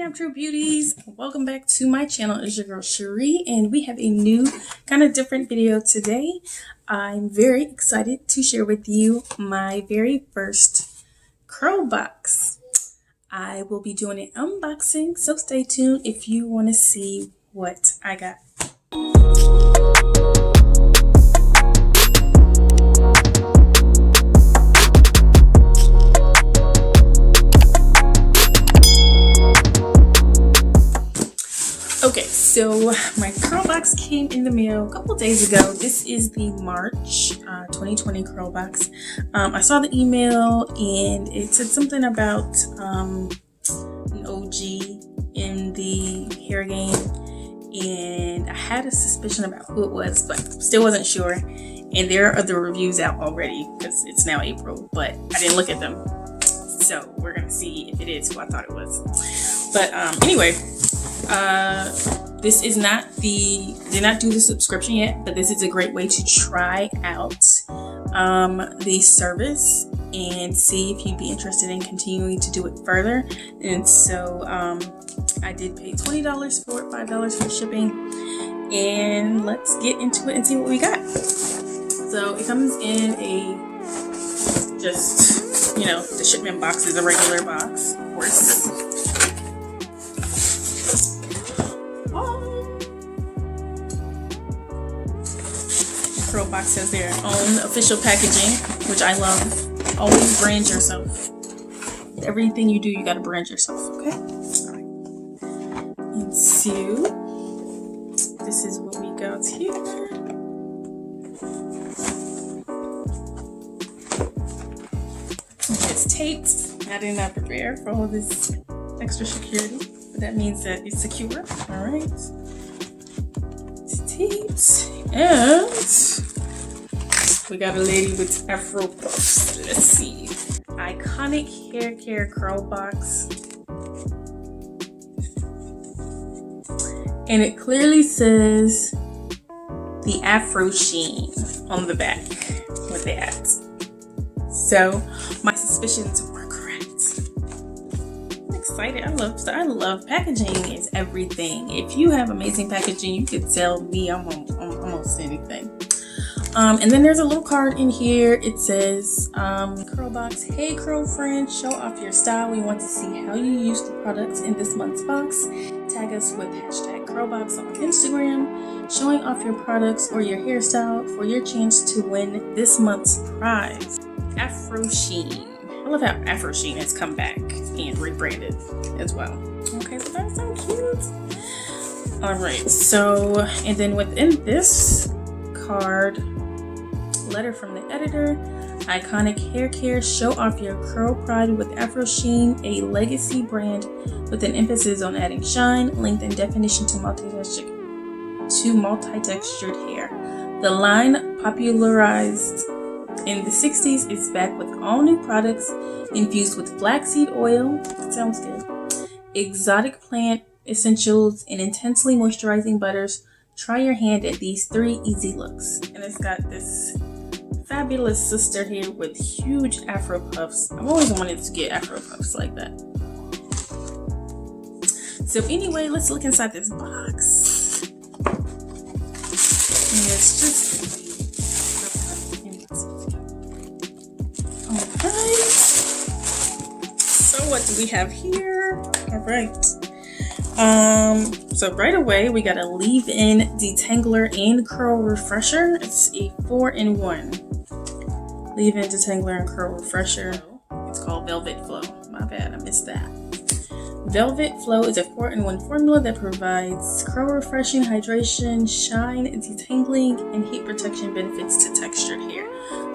natural beauties, welcome back to my channel. It's your girl Cherie, and we have a new kind of different video today. I'm very excited to share with you my very first Curlbox. I will be doing an unboxing, so stay tuned if you want to see what I got. Okay, so my Curlbox came in the mail a couple days ago. This is the March 2020 Curlbox. I saw the email and it said something about an OG in the hair game, and I had a suspicion about who it was, but still wasn't sure. And there are the reviews out already because it's now April, but I didn't look at them. So we're gonna see if it is who I thought it was. But anyway, this is not did not do the subscription yet, but this is a great way to try out the service and see if you'd be interested in continuing to do it further. And so I did pay $20 for it, $5 for shipping, and let's get into it and see what we got. So it comes in a just, you know, the shipment box is a regular box, of course. Curlbox has their own official packaging, which I love. Always brand yourself. Everything you do, you gotta brand yourself, okay? Alright. And so, this is what we got here. It's taped. I did not prepare for all this extra security, but that means that it's secure. Alright. It's taped. And we got a lady with Afro puffs. Let's see. Iconic hair care Curlbox. And it clearly says the Afro Sheen on the back with the ads. So my suspicions were correct. I'm excited. I love packaging is everything. If you have amazing packaging, you could tell me almost anything. And then there's a little card in here. It says, Curlbox, hey curl friend, show off your style. We want to see how you use the products in this month's box. Tag us with hashtag Curlbox on Instagram, showing off your products or your hairstyle for your chance to win this month's prize. Afro Sheen. I love how Afro Sheen has come back and rebranded as well. Okay, so that's so cute. Alright, so, and then within this card, letter from the editor, iconic hair care, show off your curl pride with Afro Sheen, a legacy brand with an emphasis on adding shine, length, and definition to multi-textured hair. The line, popularized in the 60s, is back with all new products infused with flaxseed oil, sounds good, exotic plant essentials, and intensely moisturizing butters. Try your hand at these 3 easy looks. And it's got this fabulous sister here with huge Afro puffs. I've always wanted to get Afro puffs like that. So anyway, let's look inside this box. And it's just alright. So what do we have here? Alright. So right away we got a leave-in detangler and curl refresher. It's a 4-in-1 leave-in detangler and curl refresher. It's called Velvet Flow. My bad, I missed that. Velvet Flow is a 4-in-1 formula that provides curl refreshing, hydration, shine, detangling, and heat protection benefits to textured hair.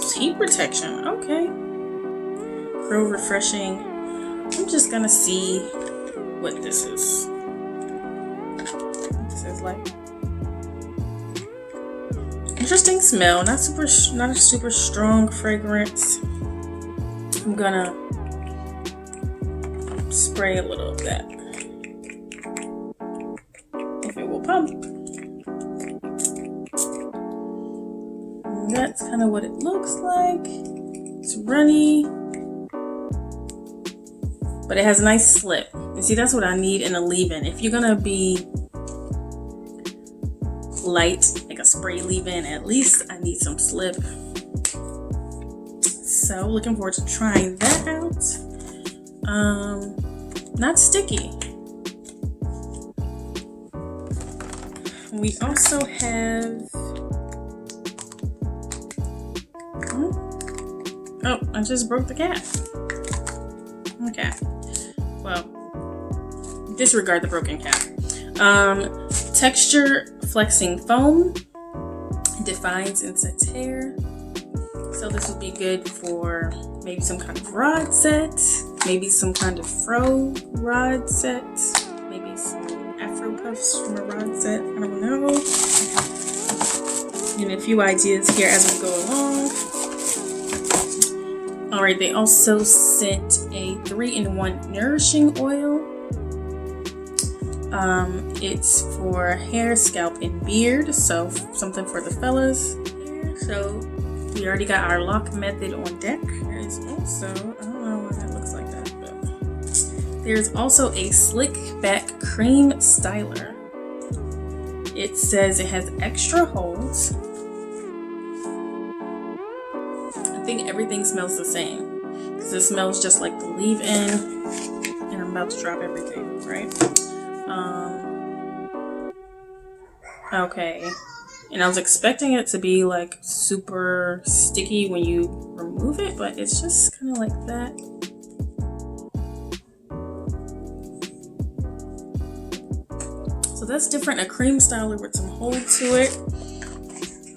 So heat protection, okay. Curl refreshing. I'm just gonna see what this is. Like interesting smell, not a super strong fragrance. I'm gonna spray a little of that if it will pump. And that's kind of what it looks like. It's runny. but it has a nice slip. And see, that's what I need in a leave-in. If you're gonna be light, like a spray leave-in, at least I need some slip. So looking forward to trying that out. Not sticky. We also have, oh, I just broke the cap. Okay, well, disregard the broken cap. Texture flexing foam, defines and sets hair. So this would be good for maybe some kind of rod set, maybe some kind of fro rod set, maybe some afro puffs from a rod set, I don't know. And a few ideas here as we go along. Alright, they also sent a 3-in-1 nourishing oil. It's for hair, scalp, and beard, so something for the fellas. So we already got our lock method on deck. There is also, I don't know why that looks like that, but there's also a slick back Creme Styler. It says it has extra holds. I think everything smells the same because it smells just like the leave-in, and I'm about to drop everything, right? Okay. And I was expecting it to be like super sticky when you remove it, but it's just kind of like that. So that's different, a Creme Styler with some hold to it.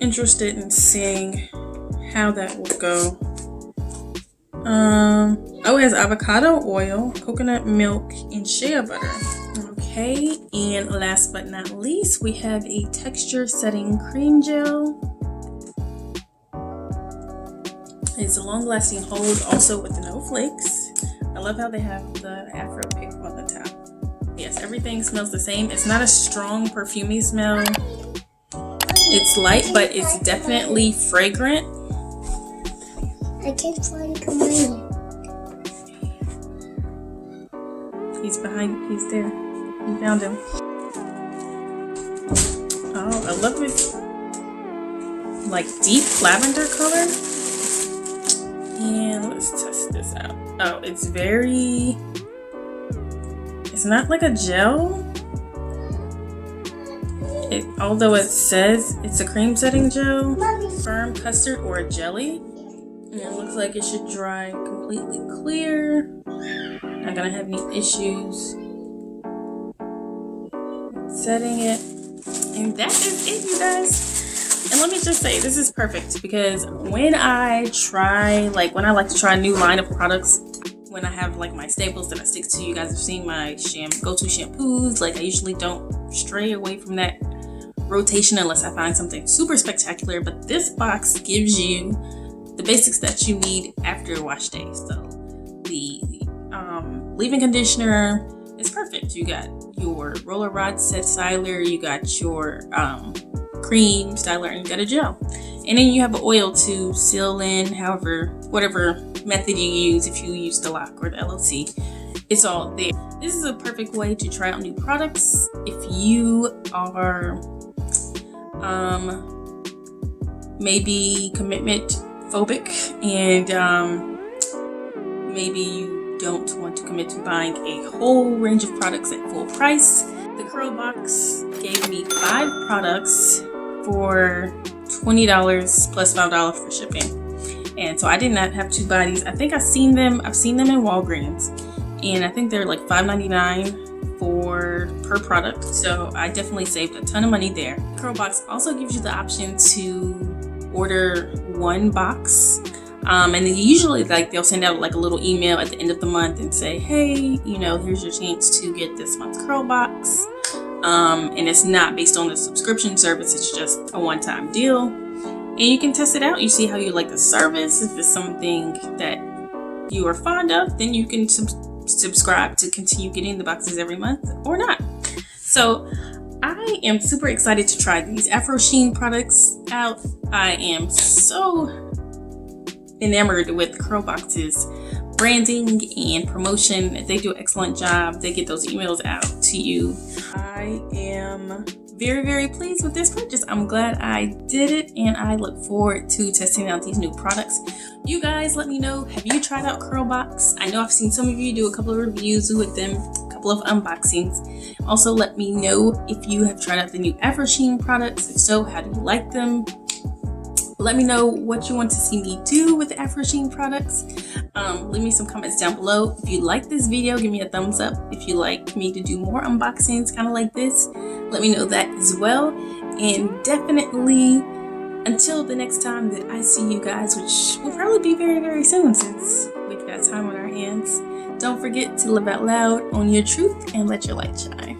Interested in seeing how that will go. Oh, it has avocado oil, coconut milk, and shea butter. Okay, and last but not least, we have a texture setting cream gel. It's a long-lasting hold, also with no flakes. I love how they have the Afro pick on the top. Yes, everything smells the same. It's not a strong perfumey smell. It's light, but it's definitely fragrant. I can't find Kamani. He's behind, he's there. We found him. Oh, I love this like deep lavender color. And let's test this out. Oh, it's not like a gel. Although it says it's a cream setting gel, firm custard or a jelly. And it looks like it should dry completely clear. Not gonna have any issues setting it. And that is it, you guys. And let me just say, this is perfect because when I like to try a new line of products, when I have like my staples that I stick to, you guys have seen my go-to shampoos. Like I usually don't stray away from that rotation unless I find something super spectacular. But this box gives you the basics that you need after a wash day. So the leave-in conditioner is perfect. You got your roller rod set styler, you got your cream styler, and you got a gel. And then you have an oil to seal in whatever method you use. If you use the lock or the LLC, it's all there. This is a perfect way to try out new products. If you are maybe commitment phobic and maybe you don't want to commit to buying a whole range of products at full price, the Curlbox gave me 5 products for $20 plus $5 for shipping. And so I did not have to buy these. I think I've seen them in Walgreens, and I think they're like $5.99 per product. So I definitely saved a ton of money there. Curlbox also gives you the option to order 1 box. And then usually they'll send out like a little email at the end of the month and say, hey, here's your chance to get this month's Curlbox. And it's not based on the subscription service. It's just a one-time deal. And you can test it out. You see how you like the service. If it's something that you are fond of, then you can subscribe to continue getting the boxes every month or not. So I am super excited to try these Afro Sheen products out. I am so enamored with Curlbox's branding and promotion. They do an excellent job. They get those emails out to you. I am very, very pleased with this purchase. I'm glad I did it, and I look forward to testing out these new products. You guys, let me know, have you tried out Curlbox? I know I've seen some of you do a couple of reviews with them, a couple of unboxings. Also, let me know if you have tried out the new Afro Sheen products. If so, how do you like them? Let me know what you want to see me do with the Afro Sheen products. Leave me some comments down below. If you like this video, give me a thumbs up. If you like me to do more unboxings kind of like this, let me know that as well. And definitely, until the next time that I see you guys, which will probably be very, very soon since we've got time on our hands, don't forget to live out loud, own your truth, and let your light shine.